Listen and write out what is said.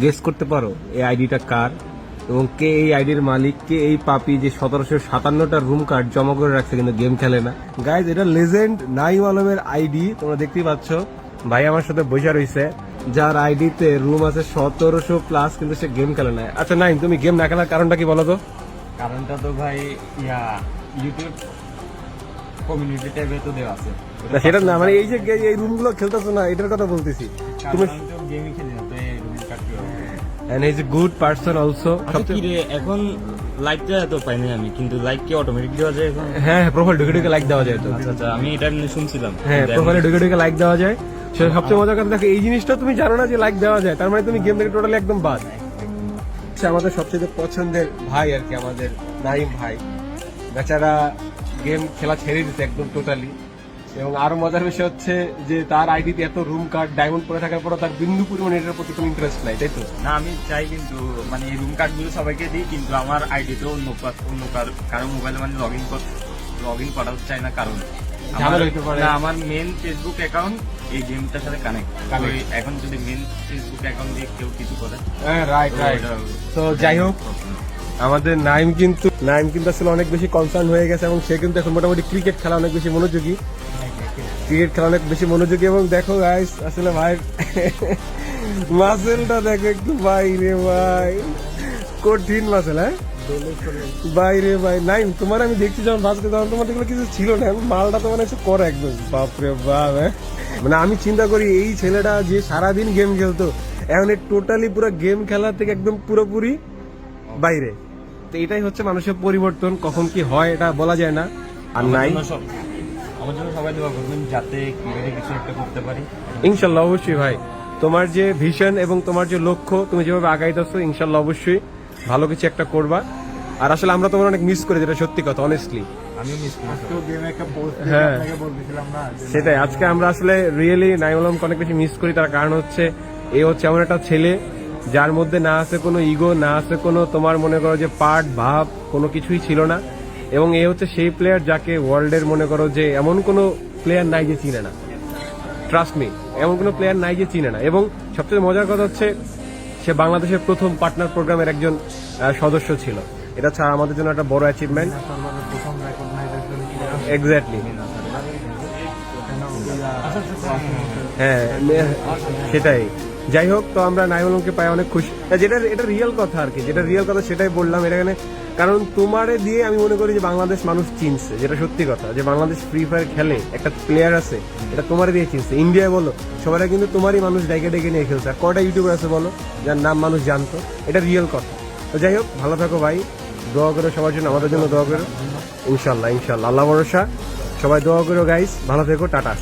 Guess করতে পারো এই আইডিটা কার এবং কে এই আইডির মালিক, কে এই পাপি যে 1757টা রুম কার্ড জমা করে রাখছে কিন্তু গেম খেলে না। গাইজ, এটা লেজেন্ড নাইম আলমের আইডি, তোমরা দেখতেই পাচ্ছ। ভাই আমার সাথে বসে রয়েছে, যার আইডিতে রুম আছে 1700+ কিন্তু সে গেম খেলে না। আচ্ছা নাইম, তুমি গেম না খেলার কারণটা কি বলো তো? কারণটা তো ভাই ইউটিউব কমিউনিটি ট্যাবে তো দেওয়া আছে। না সেটা না, মানে এই যে এই রুমগুলো খেলতেছো না, এটার কথা বলতেছি। তুমি গেমই খেলি না তো এই রুম কাটতে হবে। and he is a good person also। কি রে, এখন লাইকটা এত পাই না আমি, কিন্তু লাইক কি অটোমেটিক দেওয়া যায় এখন? হ্যাঁ, প্রোফাইল ঢুকে ঢুকে লাইক দেওয়া যায় তো। আচ্ছা, আমি এটা নিয়ে শুনছিলাম। হ্যাঁ, প্রোফাইলে ঢুকে ঢুকে লাইক দেওয়া যায়। সে সবচেয়ে মজার কথা, দেখো এই জিনিসটা তুমি জানো না যে লাইক দেওয়া যায়, তার মানে তুমি গেম থেকে টোটালি একদম বাদ। আমাদের সবচেয়ে পছন্দের ভাই আর কি, আমাদের নাইম ভাই, বেচারা গেম খেলা ছেড়ে দিতে একদম টোটালি। এবং আরো মজার বিষয় হচ্ছে যে তার আইডিতে এত রুম কার্ড ডায়মন্ড পরে থাকার পর তার বিন্দু পরিমাণ এটার প্রতি কোনো ইন্টারেস্ট নাই, তাই তো? না, আমি চাই কিন্তু মানে এই রুম কার্ড গুলো সবাইকে দিই, কিন্তু আমার আইডিতে অন্য কারো মোবাইলে মানে লগ ইন করা চাই না, কারণ আমার মেন ফেসবুক অ্যাকাউন্ট এই গেমটার সাথে কানেক্ট। এখন যদি মেন ফেসবুক অ্যাকাউন্ট দিয়ে কেউ কিছু করে, হ্যাঁ রাইট। তো যাই হোক, আমাদের নাইম কিন্তু আসলে অনেক বেশি কনসার্ন হয়ে গেছে এবং সে কিন্তু এখন মোটামুটি ক্রিকেট খেলা অনেক বেশি মনোযোগী। এবং দেখো গাইস, আসলে ভাই মাসেলটা দেখো একটু, ভাই রে ভাই, কঠিন মাসেল। হ্যাঁ ভাই রে ভাই, নাইম তোমার আমি দেখছি যখন বাঁচতে, তখন তোমার এগুলো কিছু ছিল না, মালটা তো মানে করে একদম বাপরে বাপ। হ্যাঁ, মানে আমি চিন্তা করি এই ছেলেটা যে সারাদিন গেম খেলতো, এখন টোটালি পুরো গেম খেলা থেকে একদম পুরোপুরি বাইরে। তো এটাই হচ্ছে মানুষের পরিবর্তন, কখন কি হয় এটা বলা যায় না। আর নাই, আমার জন্য সবাই দোয়া করবেন যাতে ক্রিকেটে কিছু একটা করতে পারি। ইনশাল্লাহ অবশ্যই ভাই, তোমার যে ভিশন এবং তোমার যে লক্ষ্য, তুমি যেভাবে আগাইতেছো, ইনশাল্লাহ অবশ্যই ভালো কিছু একটা করবা। আর আসলে আমরা তোমার অনেক মিস করি, যেটা সত্যি কথা, অনেস্টলি। আমিও মিস করি। হ্যাঁ সেটাই, আজকে আমরা আসলে রিয়েলি নাইম আলমকে অনেক বেশি মিস করি। তার কারণ হচ্ছে এই হচ্ছে এমন একটা ছেলে যার মধ্যে না আছে কোনো ইগো, না আছে কোনো তোমার মনে করো যে পার্ট ভাব, কোনো কিছুই ছিল না। এবং এ হচ্ছে সেই প্লেয়ার যাকে ওয়ার্ল্ডের মনে করো যে এমন কোনো প্লেয়ার নাই যে চিনে না। ট্রাস্ট মি, এমন কোনো প্লেয়ার নাই যে চিনে না। এবং সবচেয়ে মজার কথা হচ্ছে সে বাংলাদেশের প্রথম পার্টনার প্রোগ্রামের একজন সদস্য ছিল। এটা ছাড়া আমাদের জন্য একটা বড় অ্যাচিভমেন্ট। এক্স্যাক্টলি, হ্যাঁ সেটাই। যাই হোক, তো আমরা নাইম আলমকে পাই অনেক খুশি। এটা রিয়েল কথা আর কি, যেটা রিয়েল কথা সেটাই বললাম এখানে। কারণ তোমারে দিয়ে আমি মনে করি যে বাংলাদেশ মানুষ চিনছে, যেটা সত্যি কথা, যে বাংলাদেশ ফ্রি ফায়ার খেলে একটা প্লেয়ার আছে, এটা তোমারে দিয়ে চিনছে। ইন্ডিয়ায় বলো, সবাই কিন্তু তোমারই মানুষ ডেকে ডেকে নিয়ে খেলছে। আর কয়টা ইউটিউবার আছে বলো যার নাম মানুষ জানতো? এটা রিয়েল কথা। তো যাই হোক, ভালো থাকো ভাই, দোয়া করো সবার জন্য, আমাদের জন্য দোয়া করো। ইনশাল্লাহ, আল্লাহ ভরসা। সবাই দোয়া করো গাইস, ভালো থেকো, টাটা।